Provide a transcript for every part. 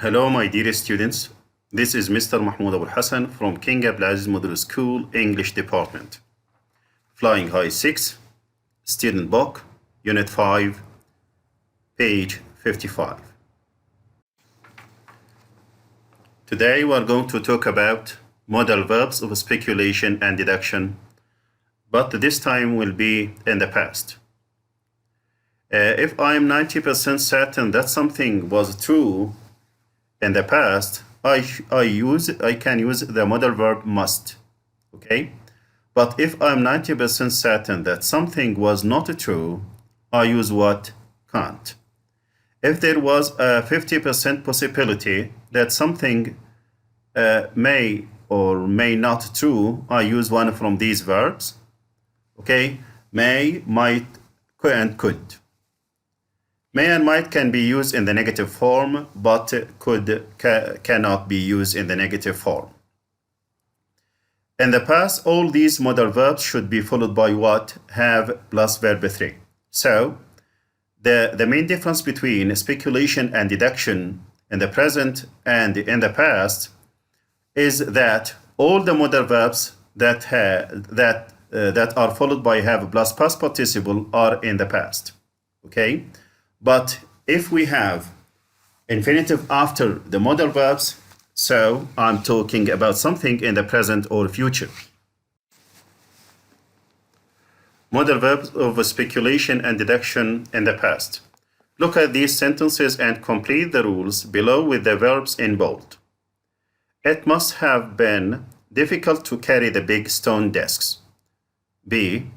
Hello, my dear students. This is Mr. Mahmoud Abul Hassan from King Abdulaziz Model School English Department. Flying High 6, Student Book, Unit 5, page 55. Today we are going to talk about modal verbs of speculation and deduction, but this time will be in the past. If I am 90% certain that something was true in the past, I can use the modal verb must, okay? But if I'm 90% certain that something was not true, I use what? Can't. If there was a 50% possibility that something may or may not true, I use one from these verbs, okay? May, might, and could. May and might can be used in the negative form, but cannot be used in the negative form. In the past, all these modal verbs should be followed by what? Have plus verb 3. So, the main difference between speculation and deduction in the present and in the past is that all the modal verbs that are followed by have plus past participle are in the past. Okay? But if we have infinitive after the modal verbs, so I'm talking about something in the present or future. Modal verbs of speculation and deduction in the past. Look at these sentences and complete the rules below with the verbs in bold. It must have been difficult to carry the big stone desks. B.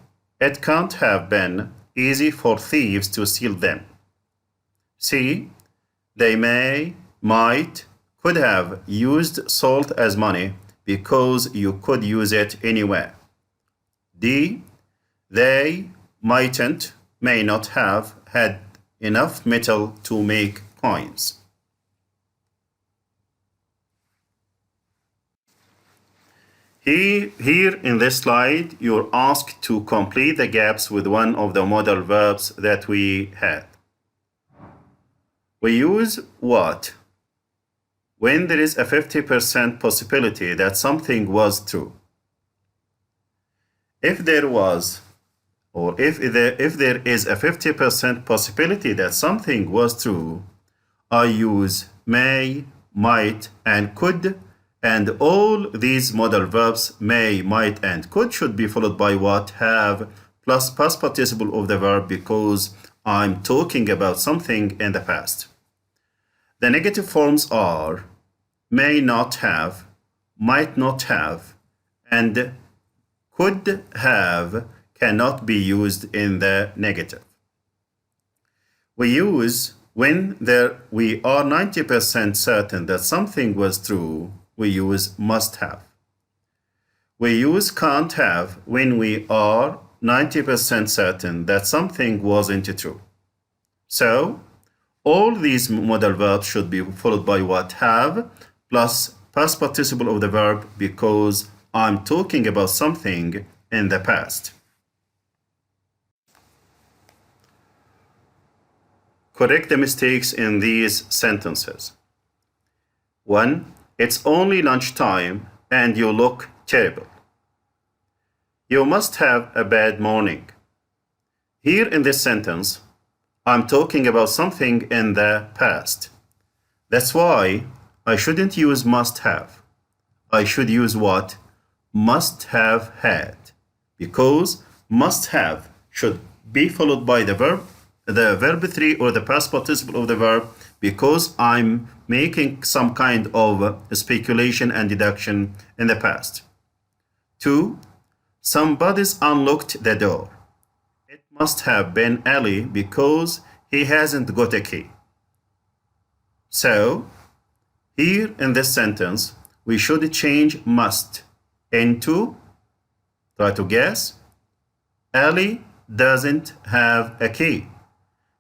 It can't have been easy for thieves to steal them. C. They may, might, could have used salt as money because you could use it anywhere. D. They mightn't, may not have had enough metal to make coins. Here in this slide, you're asked to complete the gaps with one of the modal verbs that we had. We use what? When there is a 50% possibility that something was true. If there was, or if there is a 50% possibility that something was true, I use may, might, and could, and all these modal verbs may, might, and could should be followed by what? Have plus past participle of the verb because I'm talking about something in the past. The negative forms are may not have, might not have, and could have cannot be used in the negative. We use when we are 90% certain that something was true, we use must have. We use can't have when we are 90% certain that something wasn't true. So, all these modal verbs should be followed by what? Have plus past participle of the verb because I'm talking about something in the past. Correct the mistakes in these sentences. 1. It's only lunchtime and you look terrible. You must have a bad morning. Here in this sentence, I'm talking about something in the past. That's why I shouldn't use must have. I should use what? Must have had. Because must have should be followed by the verb 3 or the past participle of the verb because I'm making some kind of speculation and deduction in the past. 2. Somebody's unlocked the door. It must have been Ali because he hasn't got a key. So, here in this sentence, we should change must into, try to guess, Ali doesn't have a key.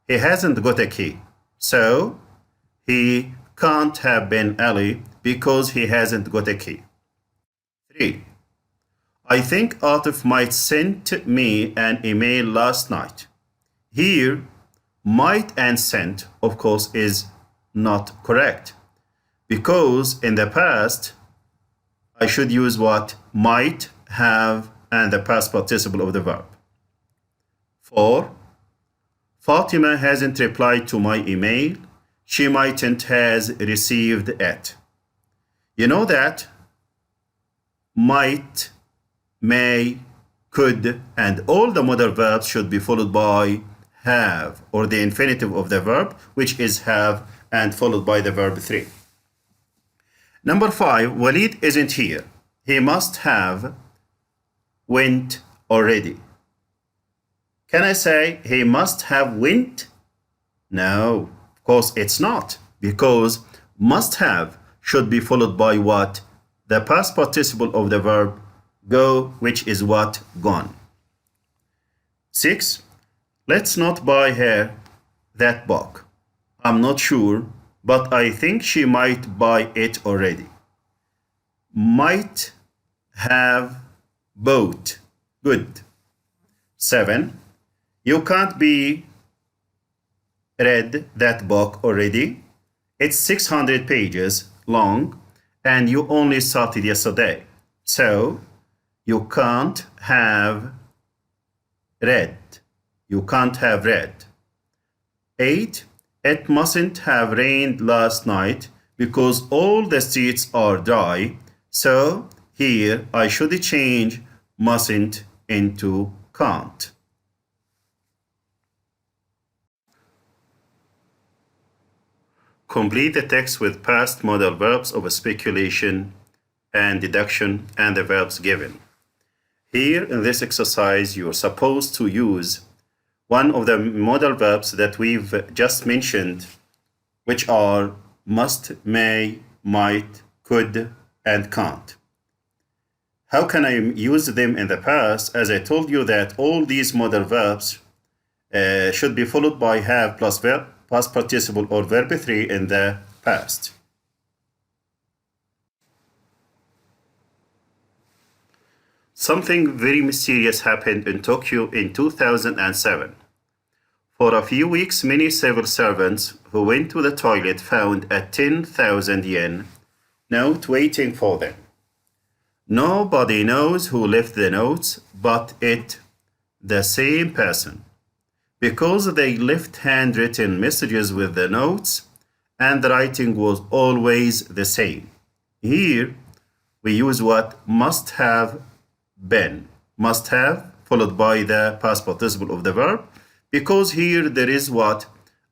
He hasn't got a key. So, he can't have been Ali because he hasn't got a key. 3. I think Atif might sent me an email last night. Here, might and sent, of course, is not correct. Because in the past, I should use what? Might, have, and the past participle of the verb. 4. Fatima hasn't replied to my email. She mightn't has received it. You know that might, may, could, and all the modal verbs should be followed by have, or the infinitive of the verb, which is have, and followed by the verb 3. Number 5, Walid isn't here. He must have went already. Can I say he must have went? No, of course it's not, because must have should be followed by what? The past participle of the verb go, which is what? Gone. 6. Let's not buy her that book. I'm not sure, but I think she might buy it already. Might have bought. Good. 7. You can't be read that book already. It's 600 pages long and you only started yesterday. So you can't have read. You can't have read. 8. It mustn't have rained last night because all the streets are dry. So here I should change mustn't into can't. Complete the text with past modal verbs of speculation and deduction and the verbs given. Here in this exercise, you're supposed to use one of the modal verbs that we've just mentioned, which are must, may, might, could, and can't. How can I use them in the past? As I told you that all these modal verbs should be followed by have plus verb, past participle or verb 3 in the past. Something very mysterious happened in Tokyo in 2007. For a few weeks, many civil servants who went to the toilet found a 10,000 yen note waiting for them. Nobody knows who left the notes, but it the same person, because they left handwritten messages with the notes and the writing was always the same. Here we use what? Must have been. Must have followed by the past participle of the verb, because here there is what?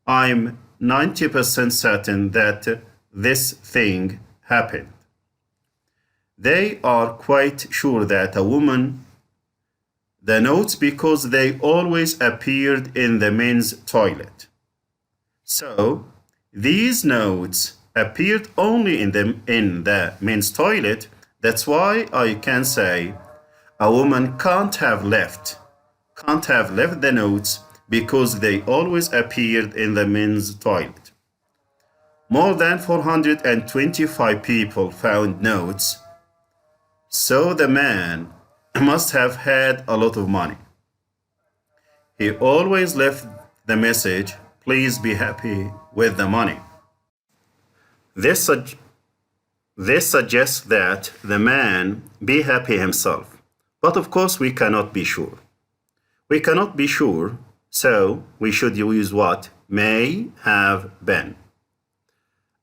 I'm 90% certain that this thing happened. They are quite sure that a woman the notes because they always appeared in the men's toilet. So these notes appeared only in the men's toilet. That's why I can say a woman can't have left the notes because they always appeared in the men's toilet. More than 425 people found notes, so the man must have had a lot of money. He always left the message, please be happy with the money. This suggests that the man be happy himself. But of course we cannot be sure. We cannot be sure, so we should use what? May have been.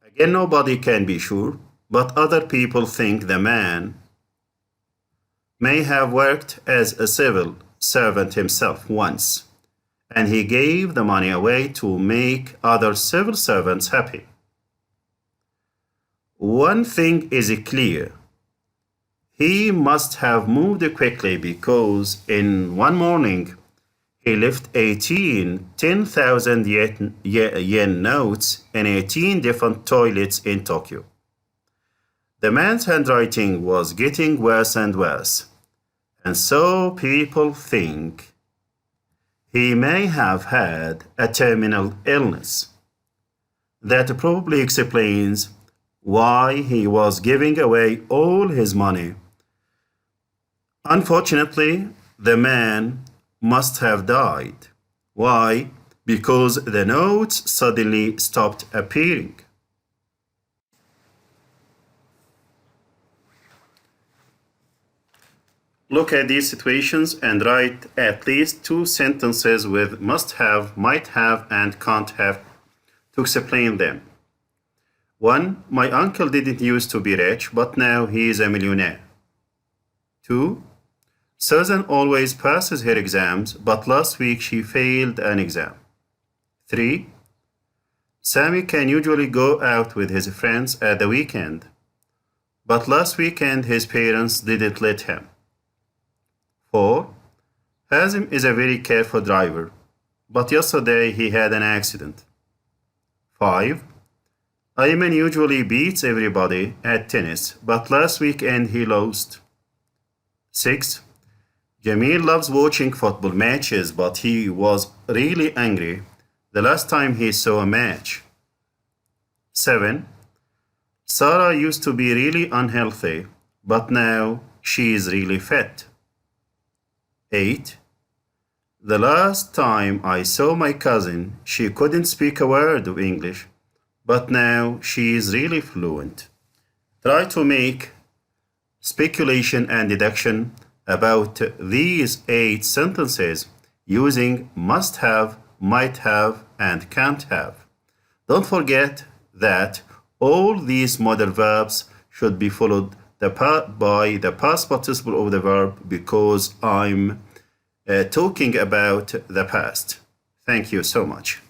Again, nobody can be sure, but other people think the man may have worked as a civil servant himself once, and he gave the money away to make other civil servants happy. One thing is clear. He must have moved quickly because in one morning he left 10,000 yen notes in 18 different toilets in Tokyo. The man's handwriting was getting worse and worse, and so people think he may have had a terminal illness. That probably explains why he was giving away all his money. Unfortunately, the man must have died. Why? Because the notes suddenly stopped appearing. Look at these situations and write at least 2 sentences with must have, might have, and can't have to explain them. 1. My uncle didn't used to be rich, but now he is a millionaire. 2. Susan always passes her exams, but last week she failed an exam. 3. Sammy can usually go out with his friends at the weekend, but last weekend his parents didn't let him. 4. Hazim is a very careful driver, but yesterday he had an accident. 5. Ayman usually beats everybody at tennis, but last weekend he lost. 6. Jamil loves watching football matches, but he was really angry the last time he saw a match. 7. Sarah used to be really unhealthy, but now she is really fit. 8. The last time I saw my cousin, she couldn't speak a word of English, but now she is really fluent. Try to make speculation and deduction about these 8 sentences using must have, might have, and can't have. Don't forget that all these modal verbs should be followed by the past participle of the verb because I'm talking about the past. Thank you so much.